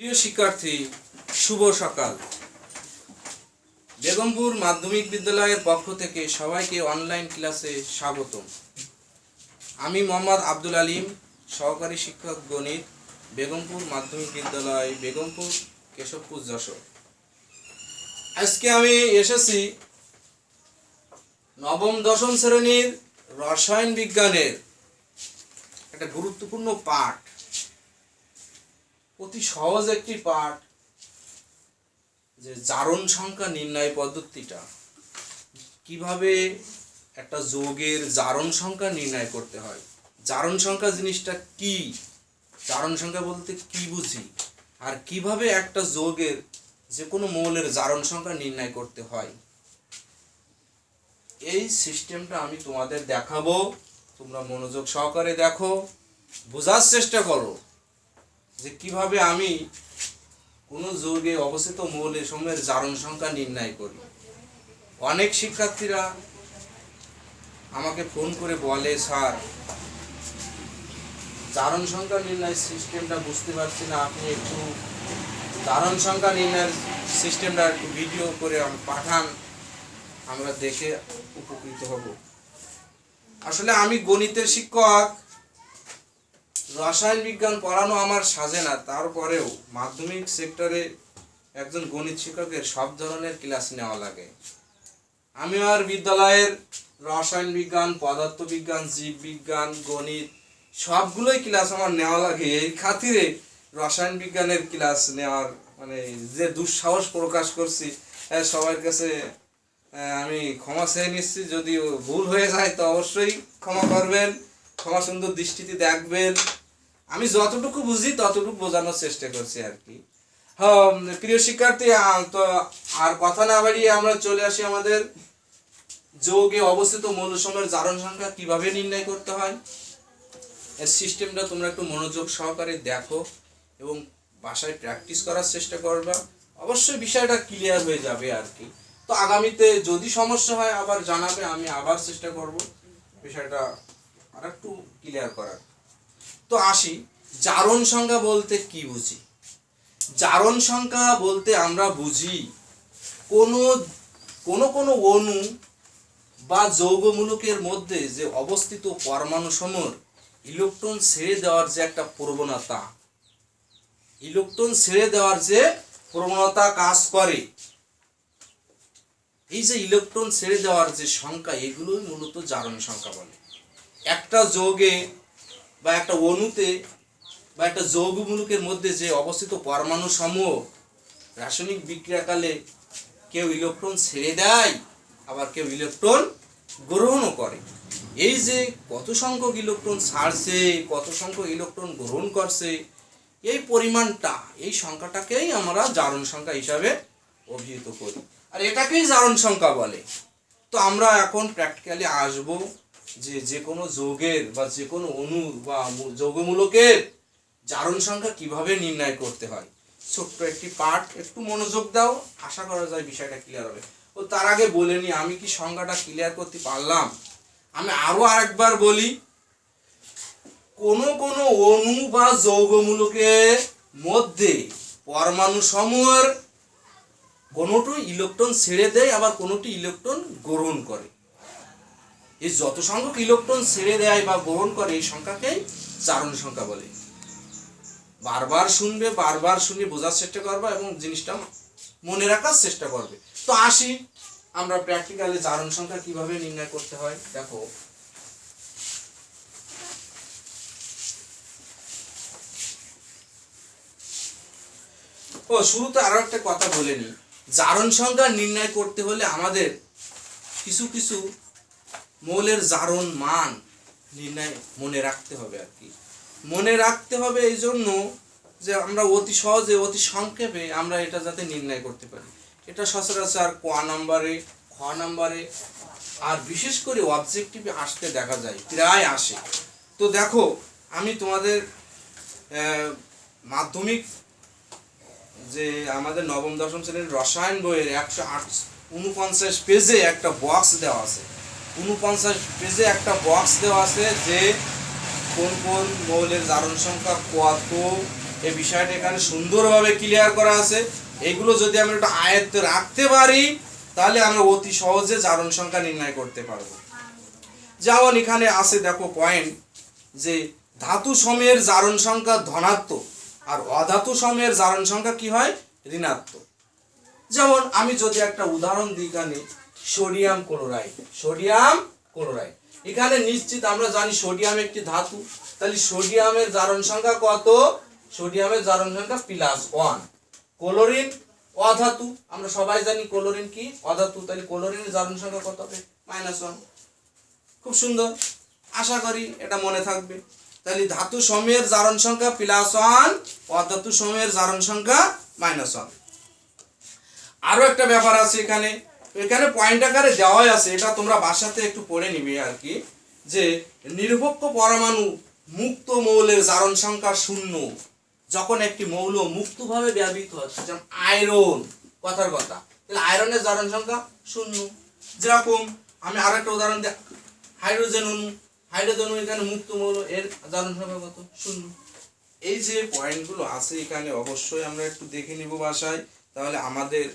প্রিয় শিক্ষার্থী, শুভ সকাল। বেগমপুর মাধ্যমিক বিদ্যালয়ের পক্ষ থেকে সবাইকে অনলাইন ক্লাসে স্বাগতম। আমি মোহাম্মদ আব্দুল আলিম, সহকারী শিক্ষক গণিত, বেগমপুর মাধ্যমিক বিদ্যালয়, বেগমপুর, কেশবপুর, যশোর। আজকে আমি এসেছি নবম দশম শ্রেণীর রসায়ন বিজ্ঞানের একটা গুরুত্বপূর্ণ পাঠ, অতি সহজ একটি পাঠ, যে জারণ সংখ্যা নির্ণয় পদ্ধতিটা, কিভাবে একটা যৌগের জারণ সংখ্যা নির্ণয় করতে হয়। জারণ সংখ্যা জিনিসটা কি, জারণ সংখ্যা বলতে কি বুঝি, আর কিভাবে একটা যৌগের যে কোনো মৌলের জারণ সংখ্যা নির্ণয় করতে হয়, এই সিস্টেমটা আমি তোমাদের দেখাবো। তোমরা মনোযোগ সহকারে দেখো, বোঝার চেষ্টা করো যে কিভাবে আমি কোনো যৌগে অবস্থিত মৌলের সমূহের জারণ সংখ্যা নির্ণয় করি। অনেক শিক্ষার্থীরা আমাকে ফোন করে বলে, স্যার জারণ সংখ্যা নির্ণয় সিস্টেমটা বুঝতে পারছি না, আপনি একটু জারণ সংখ্যা নির্ণয়ের সিস্টেমটা একটু ভিডিও করে পাঠান, আমরা দেখে উপকৃত হব। আসলে আমি গণিতের শিক্ষক, রসায়ন বিজ্ঞান পড়ানো আমার সাজে না, তারপরেও মাধ্যমিক সেক্টরে একজন গণিত শিক্ষকের সব ধরনের ক্লাস নেওয়া লাগে। আমি আর বিদ্যালয়ের রসায়ন বিজ্ঞান, পদার্থ বিজ্ঞান, জীববিজ্ঞান, গণিত সবগুলোই ক্লাস আমার নেওয়া লাগে। এই খাতিরে রসায়ন বিজ্ঞানের ক্লাস নেওয়ার যে দুঃসাহস প্রকাশ করছি, সবার কাছে আমি ক্ষমা চেয়ে নিচ্ছি। যদি ভুল হয়ে যায় তো অবশ্যই ক্ষমা করবেন, ক্ষমা সুন্দর দৃষ্টিতে দেখবেন। আমি যতটুকু বুঝি ততটুকু বোঝানোর চেষ্টা করছি আর কি। হ্যাঁ প্রিয় শিক্ষার্থী, তো আর কথা না বাড়িয়ে আমরা চলে আসি আমাদের যৌগে অবস্থিত মৌলসমূহের জারণ সংখ্যা কিভাবে নির্ণয় করতে হয়। এর সিস্টেমটা তোমরা একটু মনোযোগ সহকারে দেখো এবং বাসায় প্র্যাকটিস করার চেষ্টা করবা, অবশ্যই বিষয়টা ক্লিয়ার হয়ে যাবে আর কি। তো আগামীতে যদি সমস্যা হয় আবার জানাবে, আমি আবার চেষ্টা করব বিষয়টা আর একটু ক্লিয়ার করার। তো আসি, জারণ সংখ্যা বলতে কি বুঝি। জারণ সংখ্যা বলতে আমরা বুঝি কোনো অণু বা যৌগমূলকের মধ্যে যে অবস্থিত পরমাণু সমূহের ইলেকট্রন ছেড়ে দেওয়ার যে একটা প্রবণতা, ইলেকট্রন ছেড়ে দেওয়ার যে প্রবণতা কাজ করে, এই যে ইলেকট্রন ছেড়ে দেওয়ার যে সংখ্যা, এগুলোই মূলত জারণ সংখ্যা বলে। একটা যৌগে বা একটা অণুতে বা একটা যৌগমূলকের মধ্যে যে অবস্থিত পরমাণু সমূহ রাসায়নিক বিক্রিয়াকালে কেউ ইলেকট্রন ছেড়ে দেয়, আবার কেউ ইলেকট্রন গ্রহণও করে। এই যে কত সংখ্যক ইলেকট্রন ছাড়ছে, কত সংখ্যক ইলেকট্রন গ্রহণ করছে, এই পরিমাণটা, এই সংখ্যাটাকেই আমরা জারণ সংখ্যা হিসাবে অভিহিত করি, আর এটাকেই জারণ সংখ্যা বলে। তো আমরা এখন প্র্যাকটিক্যালি আসব যে কোনো যৌগের বা যে কোনো অণু বা যৌগমূলকের জারণ সংখ্যা কিভাবে নির্ণয় করতে হয়। ছোট্ট একটি পাঠ, একটু মনোযোগ দাও, আশা করা যায় বিষয়টা ক্লিয়ার হবে। ও তার আগে বলে নি, আমি কি সংখ্যাটা ক্লিয়ার করতে পারলাম? আমি আরো আরেকবার বলি, কোনো অণু বা যৌগমূলকের মধ্যে পরমাণু সমূহের কোনোটি ইলেকট্রন ছেড়ে দেয়, আবার কোনোটি ইলেকট্রন গ্রহণ করে। এই যত সংখ্যক ইলেকট্রন ছেড়ে দেয় বা গ্রহণ করে, এই সংখ্যাকেই জারণ সংখ্যা বলে। বারবার শুনবে, বারবার শুনে বোঝার চেষ্টা করবে এবং জিনিসটা মনে রাখার চেষ্টা করবে। তো আসি আমরা প্র্যাকটিক্যালি জারণ সংখ্যা কিভাবে নির্ণয় করতে হয়। দেখো, শুরুতে আরো একটা কথা বলে নি, জারণ সংখ্যা নির্ণয় করতে হলে আমাদের কিছু কিছু মৌলের জারণ মান নির্ণয় মনে রাখতে হবে আর কি। মনে রাখতে হবে এই জন্য যে আমরা অতি সহজে, অতি সংক্ষেপে আমরা এটা যাতে নির্ণয় করতে পারি। এটা সচরাচর ক নাম্বারে, খ নাম্বারে, আর বিশেষ করে অবজেক্টিভে আসতে দেখা যায়, প্রায় আসে। তো দেখো, আমি তোমাদের মাধ্যমিক যে আমাদের নবম দশম শ্রেণীর রসায়ন বইয়ের 149 পেজে একটা বক্স দেওয়া আছে, 49 পেজে একটা বক্স দেওয়া আছে যে কোন কোন মৌলের জারণ সংখ্যা কত, এই বিষয়টা এখানে সুন্দরভাবে ক্লিয়ার করা আছে। এগুলো যদি আমরা একটু আয়ত্তে রাখতে পারি তাহলে আমরা অতি সহজে জারণ সংখ্যা নির্ণয় করতে পারবো। যেমন এখানে আছে দেখো পয়েন্ট যে ধাতু সময়ের জারণ সংখ্যা ধনাত্মক আর অধাতু সময়ের জারণ সংখ্যা কি হয় ঋণাত্মক। যেমন আমি যদি একটা উদাহরণ দিই, এখানে সোডিয়াম ক্লোরাইড এখানে নিশ্চিত আমরা জানি সোডিয়াম একটি ধাতু, তাহলে সোডিয়ামের জারণ সংখ্যা কত? সোডিয়ামের জারণ সংখ্যা +1। ক্লোরিন অধাতু, আমরা সবাই জানি ক্লোরিন কি অধাতু, তাহলে ক্লোরিনের জারণ সংখ্যা কত হবে? -1। খুব সুন্দর, আশা করি এটা মনে থাকবে। তাহলে ধাতু সময়ের জারণ সংখ্যা +1, অধাতু সময়ের জারণ সংখ্যা -1। আরো একটা ব্যাপার আছে এখানে পয়েন্ট আকারে দেওয়াই আছে, এটা তোমরা বাসাতে একটু পড়ে নিবে আর কি, যে নিরপেক্ষ পরমাণু মুক্ত মৌলের জারণ সংখ্যা 0 যখন একটি মৌল মুক্তভাবে ব্যবহৃত হচ্ছে, যেমন আয়রন, কথার কথা, তাহলে আয়রনের জারণ সংখ্যা 0। যেরকম আমি আরো একটা উদাহরণ দিই, হাইড্রোজেন অণু এখানে মুক্ত মৌল, এর জারণ সংখ্যা কত? 0। এই যে পয়েন্টগুলো আছে এখানে অবশ্যই আমরা একটু দেখে নিব বাসায়, তাহলে আমাদের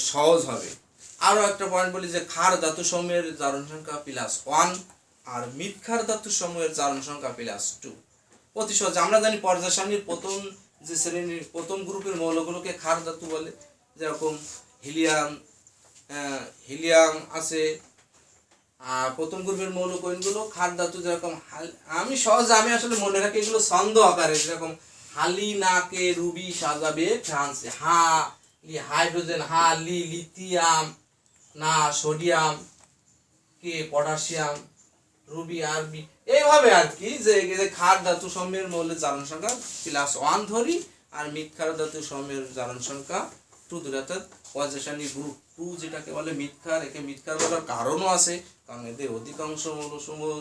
সহজ হবে। আরো একটা পয়েন্ট বলি যে ক্ষার ধাতু সমূহের জারণ সংখ্যা +1 আর মৃৎক্ষার ধাতু সমূহের জারণ সংখ্যা +2। অতি সহজ, আমরা জানি পর্যায় সারণীর প্রথম যে শ্রেণীর প্রথম গ্রুপের মৌলগুলোকে ক্ষার ধাতু বলে, যেরকম হিলিয়াম আছে। আর প্রথম গ্রুপের মৌল কোনগুলো? ক্ষার ধাতু, যেরকম আমি আসলে মনে রাখি এগুলো ছন্দ আকারে, যেরকম হালি নাকে রুবি সাজাবে ফ্রান্সে, হাইড্রোজেন লিথিয়াম না সোডিয়াম কে পটাশিয়াম রুবি আরবি, এইভাবে আর কি, যে ক্ষার ধাতু সমূহের মৌলের জারণ সংখ্যা +1 ধরি আর মৃৎক্ষার ধাতু সমূহের জারণ সংখ্যা 2 ধরি, অর্থাৎ পর্যায়সারণী গ্রুপ 2 যেটাকে বলে মৃৎক্ষার। একে মৃৎক্ষার বলার কারণও আছে, কারণ এদের অধিকাংশ মৌলসমূহ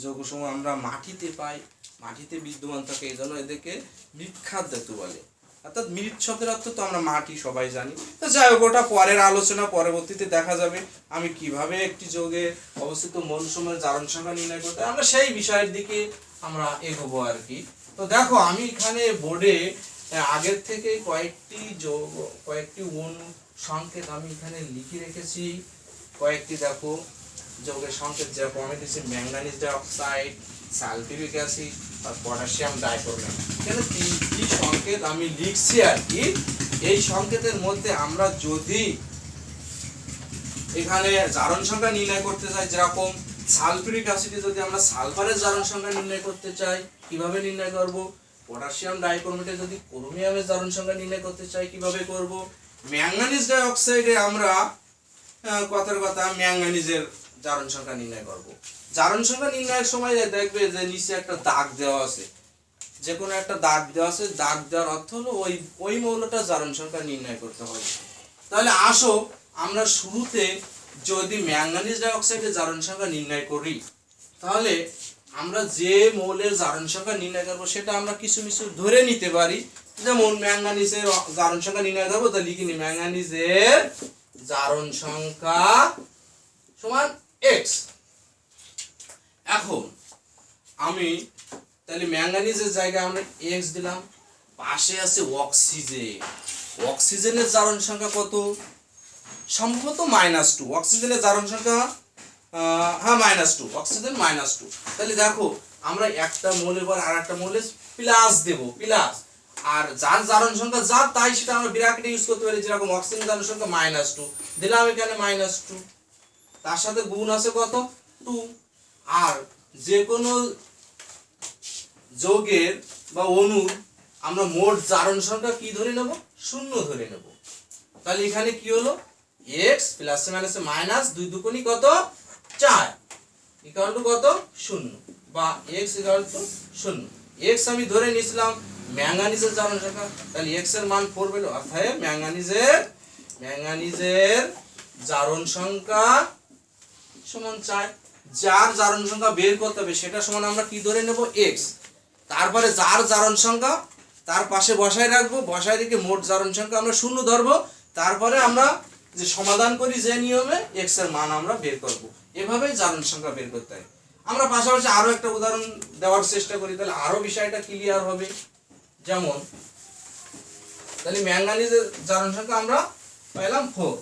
যৌগসমূহ আমরা মাটিতে পাই, মাটিতে বিদ্যমান থাকে, এই জন্য এদেরকে মৃৎক্ষার ধাতু বলে। অর্থাৎ মৃৎ শব্দের অর্থ তো আমরা মাটি সবাই জানি। তো যাই হোক, ওটা পরের আলোচনা, পরবর্তীতে দেখা যাবে আমি কিভাবে একটি যৌগে অবস্থিত মৌলসমূহের জারণ সংখ্যা নির্ণয় করতে, আমরা সেই বিষয়ের দিকে আমরা এগোবো আর কি। তো দেখো আমি এখানে বোর্ডে আগের থেকে কয়েকটি অণু সংকেত আমি এখানে লিখে রেখেছি। কয়েকটি দেখো যৌগের সংকেত, যেরকম আমি দিচ্ছি ম্যাঙ্গানিজ ডাইঅক্সাইড, সালফিউরিক অ্যাসিড আর পটাশিয়াম ডাইক্রোমেট। এখানে 3টি সংকেত আমি লিখছি আর কি। এই সংকেতের মধ্যে আমরা যদি এখানে জারণ সংখ্যা নির্ণয় করতে চাই, যেরকম সালফিউরিক অ্যাসিডে যদি আমরা সালফারের জারণ সংখ্যা নির্ণয় করতে চাই, কিভাবে নির্ণয় করব? পটাশিয়াম ডাইক্রোমেটে যদি ক্রোমিয়ামের জারণ সংখ্যা নির্ণয় করতে চাই, কিভাবে করব? ম্যাঙ্গানিজ ডাইঅক্সাইডে আমরা কথার কথা ম্যাঙ্গানিজের জারণ সংখ্যা নির্ণয় করব। জারণ সংখ্যা নির্ণয়ের সময় দেখবে যে নিচে একটা দাগ দেওয়া আছে, যে কোনো একটা দাগ দেওয়া আছে, দাগ দেওয়ার অর্থ হলো ওই মৌলটা জারণ সংখ্যা নির্ণয় করতে হবে। তাহলে আসো আমরা শুরুতে যদি ম্যাঙ্গানিজ ডাইঅক্সাইডের জারণ সংখ্যা নির্ণয় করি, তাহলে আমরা যে মৌলের জারণ সংখ্যা নির্ণয় করবো সেটা আমরা কিছু ধরে নিতে পারি। যেমন ম্যাঙ্গানিজের জারণ সংখ্যা নির্ণয় করবো, তো লিখে নি ম্যাঙ্গানিজের জারণ সংখ্যা সমান x। এখন আমি তাহলে ম্যাঙ্গানিজের জায়গায় আমরা x দিলাম, পাশে আছে অক্সিজেনের জারণ সংখ্যা কত? সম্ভবত -2। অক্সিজেনের জারণ সংখ্যা -2, অক্সিজেন -2। তাহলে দেখো আমরা একটা মৌলের পর আর একটা মৌলে প্লাস দেব, প্লাস, আর যার জারণ সংখ্যা যা তাই সেটা আমরা ব্র্যাকেটে ইউজ করতে পারি। যেরকম অক্সিজেন জারণ সংখ্যা -2 দিলাম, এখানে -2, তার সাথে গুণ আছে কত? 2। আর যে কোনো যৌগের বা অণুর আমরা মোট জারণ সংখ্যা কি ধরে নেব? 0 ধরে নেব। তাহলে এখানে কি হলো? x প্লাসে মাইনাসে মাইনাস 2 দুগুণই কত? 4 ইকুয়াল টু কত? 0, বা x ইকুয়াল টু 0। x আমি ধরে নিয়েছিলাম ম্যাঙ্গানিজের জারণ সংখ্যা, তাহলে x এর মান 4 পেল, অর্থাৎ ম্যাঙ্গানিজের জারণ সংখ্যা সমান 4। যার জারণ সংখ্যা বের করতে হবে সেটা সমান আমরা কি ধরে নেব? x। তারপরে যার জারণ সংখ্যা তার পাশে বসায় রাখবো, বসায় রেখে মোট জারণ সংখ্যা আমরা 0 ধরবো। তারপরে আমরা যে সমাধান করি যে নিয়মে, x এর মান আমরা বের করব। এভাবেই জারণ সংখ্যা বের করতে হয়। আমরা পাশাপাশি আরো একটা উদাহরণ দেওয়ার চেষ্টা করি, তাহলে আরো বিষয়টা ক্লিয়ার হবে। যেমন তাহলে ম্যাঙ্গানিজের জারণ সংখ্যা আমরা পাইলাম 4।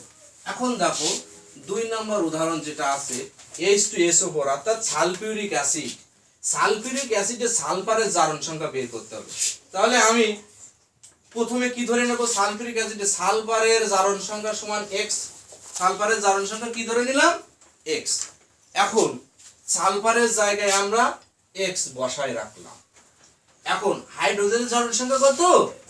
এখন দেখো 2 নম্বর উদাহরণ যেটা আছে H2SO4 অর্থাৎ সালফিউরিক অ্যাসিড। সালফিউরিক অ্যাসিডে সালফারের জারণ সংখ্যা বের করতে হবে। তাহলে আমি প্রথমে কি ধরে নেব, সালফিউরিক অ্যাসিডে সালফারের জারণ সংখ্যা সমান x। সালফারের জারণ সংখ্যা কি ধরে নিলাম, x। এখন সালফারের জায়গায় আমরা x বসায় রাখলাম। এখন হাইড্রোজেনের জারণ সংখ্যা কত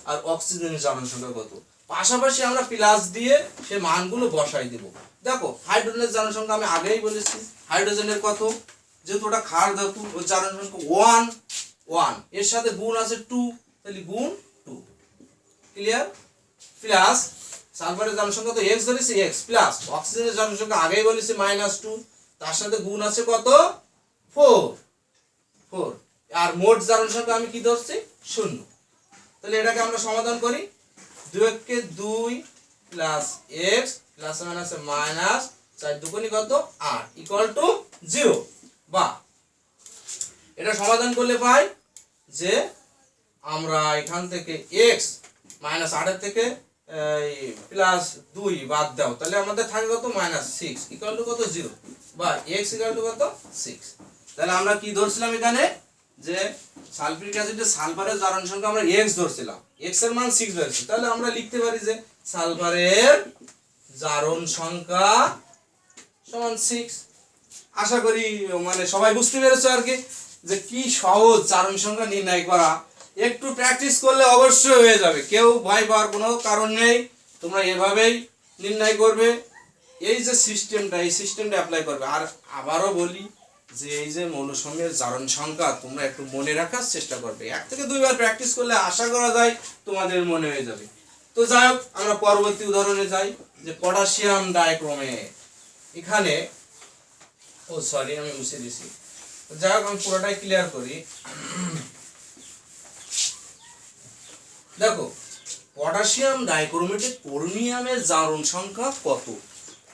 আর অক্সিজেনের জারণ সংখ্যা কত, পাশাপাশি আমরা প্লাস দিয়ে সে মানগুলো বসাই দেব। দেখো হাইড্রোজেনের জারণ সংখ্যা আমি আগেই বলেছি, হাইড্রোজেনের কত, যেহেতু ওটা ক্ষার ধাতু ওর জারণ সংখ্যা 1 এর সাথে গুণ আছে 2, তাহলে গুণ 2, ক্লিয়ার। প্লাস সালফারের জারণ সংখ্যা তো x ধরেছি, x প্লাস অক্সিজেনের জারণ সংখ্যা আগেই বলেছি -2, তার সাথে গুণ আছে কত 4 আর মোট জারণ সংখ্যা আমি কি ধরছি 0। তাহলে এটাকে আমরা সমাধান করি, 2 কে 2 প্লাস x প্লাস মাইনাসে মাইনাস 4 দুগুণে কত 8 ইকুয়াল টু 0। বা এটা সমাধান করলে পাই যে আমরা এখান থেকে x -8 এর থেকে প্লাস 2 বাদ দাও, তাহলে আমাদের থাকে কত -6 ইকুয়াল টু কত 0, বা x ইকুয়াল টু কত 6। তাহলে আমরা কি ধরছিলাম এখানে, যে সালফিউরিক অ্যাসিডে সালফারের জারণ সংখ্যা আমরা x ধরছিলাম, x এর মান 6 ধরেছি। তাহলে আমরা লিখতে পারি যে সালফারের জারণ সংখ্যা সমান 6। আশা করি মানে সবাই বুঝতে পেরেছো আর কি, যে কি সহজ জারণ সংখ্যা নির্ণয় করা। একটু প্র্যাকটিস করলে অবশ্যই হয়ে যাবে, কেউ ভয় পাওয়ার কোনো কারণ নেই। তোমরা এভাবেই নির্ণয় করবে, এই যে সিস্টেমটা, এই সিস্টেমটা অ্যাপ্লাই করবে। আর আবারও বলি যে এই যে মৌলসমূহের জারণ সংখ্যা তোমরা একটু মনে রাখার চেষ্টা করবে, 1 থেকে 2 বার প্র্যাকটিস করলে আশা করা যায় তোমাদের মনে হয়ে যাবে। তো যাই হোক, আমরা পরবর্তী উদাহরণে যাই, যে পটাশিয়াম ডাইক্রোমেট। এখানে সরি আমি মুছে দিছি, যাই হোক আমি পুরোটাই ক্লিয়ার করি। দেখো পটাশিয়াম ডাইক্রোমেটে ক্রোমিয়ামের জারণ সংখ্যা কত।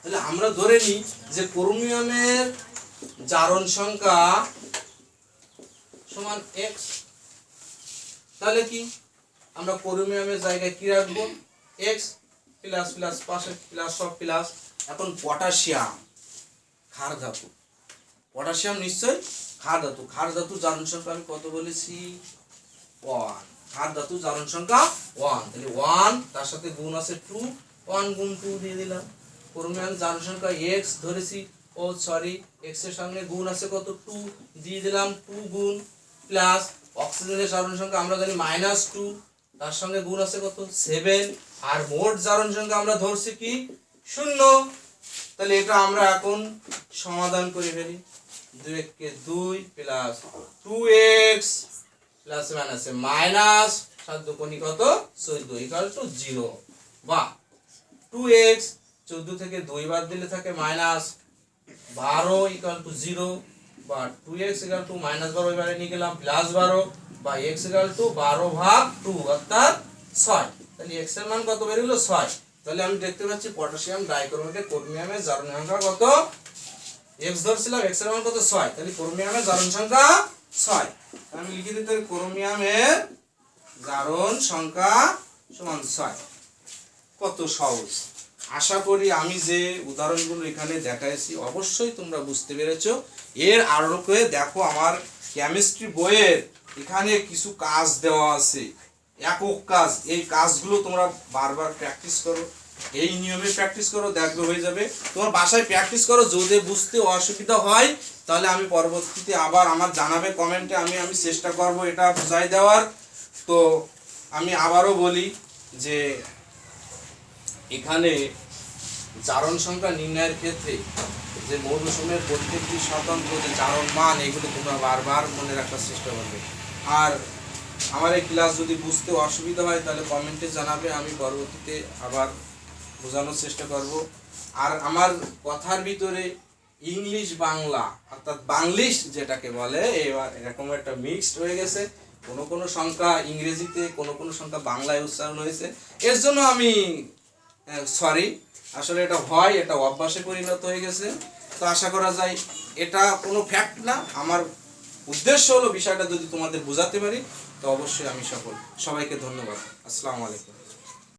তাহলে আমরা ধরে নিই যে ক্রোমিয়ামের জারণ সংখ্যা সমান x। তাহলে কি আমরা ক্রোমিয়ামের জায়গায় কি রাখবো, x প্লাস প্লাস পাশে প্লাস সব প্লাস। এখন পটাশিয়াম ক্ষার ধাতু, পটাশিয়াম নিশ্চয় ক্ষার ধাতু, ক্ষার ধাতু জারণ সংখ্যা আমি কত বলেছি 1, ক্ষার ধাতু জারণ সংখ্যা 1। তাহলে 1 তার সাথে গুণ আছে 2, 1 গুণ 2 দিয়ে দিলাম। ক্রোমিয়াম জারণ সংখ্যা x ধরেছি, x এর সঙ্গে গুণ আছে কত 2 দিয়ে দিলাম, 2 গুণ প্লাস অক্সিজেনের জারণ সংখ্যা আমরা জানি -2, তার সঙ্গে গুণ আছে কত 7 আর মোট জারণ সংখ্যা আমরা ধরছি কি 0। তাহলে এটা আমরা এখন সমাধান করে ফেলি, 2 কে 2 প্লাস 2x প্লাস মাইনাসে মাইনাস 7 দুগুণে কত 14 ইকুয়াল টু 0। বা 2x 14 থেকে 2 বাদ দিলে থাকে -12 ইকুয়াল টু 0। বা 2x ইকুয়াল টু -12 এবারে নিয়ে গেলাম +12, বা x ইকুয়াল টু 12/2 অর্থাৎ 6। তাহলে x এর মান কত বের হলো 6। তাহলে আমি দেখতে পাচ্ছি পটাশিয়াম ডাইক্রোমেটে ক্রোমিয়ামের জারণ সংখ্যা কত, x ধরছিলাম, x এর মান কত 6। তাহলে ক্রোমিয়ামের জারণ সংখ্যা 6। আমি লিখে দিতে পারি ক্রোমিয়ামের জারণ সংখ্যা সমান 6। কত সহজ। আশা করি আমি যে উদাহরণগুলো এখানে দেখাইছি অবশ্যই তোমরা বুঝতে পেরেছো। এর আলোকে দেখো আমার কেমিস্ট্রি বইয়ের এখানে কিছু কাজ দেওয়া আছে, একক কাজ। এই কাজগুলো তোমরা বারবার প্র্যাকটিস করো, এই নিয়মে প্র্যাকটিস করো, দেখবে হয়ে যাবে। তোমার বাসায় প্র্যাকটিস করো, যদি বুঝতে অসুবিধা হয় তাহলে আমি পরবর্তীতে আবার আমার জানাবে কমেন্টে, আমি চেষ্টা করব এটা বুঝাই দেওয়ার। তো আমি আবারও বলি যে এখানে জারণ সংখ্যা নির্ণয়ের ক্ষেত্রে যে মৌলসমূহের প্রত্যেকটি স্বতন্ত্র যে জারণ মান, এগুলো তোমরা বারবার মনে রাখার চেষ্টা করবে। আর আমার এই ক্লাস যদি বুঝতে অসুবিধা হয় তাহলে কমেন্টে জানাবে, আমি পরবর্তীতে আবার বোঝানোর চেষ্টা করব। আর আমার কথার ভিতরে ইংলিশ বাংলা অর্থাৎ বাংলিশ যেটাকে বলে, এবার এরকম একটা মিক্সড হয়ে গেছে, কোনো কোনো সংখ্যা ইংরেজিতে, কোনো কোনো সংখ্যা বাংলায় উচ্চারণ হয়েছে, এর জন্য আমি সরি। আসলে এটা হয়, এটা অভ্যাসে পরিণত হয়ে গেছে। তো আশা করা যায় এটা কোনো ফ্যাক্ট না, আমার উদ্দেশ্য হলো বিষয়টা যদি তোমাদের বোঝাতে পারি তো অবশ্যই আমি সফল। সবাইকে ধন্যবাদ। আসসালামু আলাইকুম।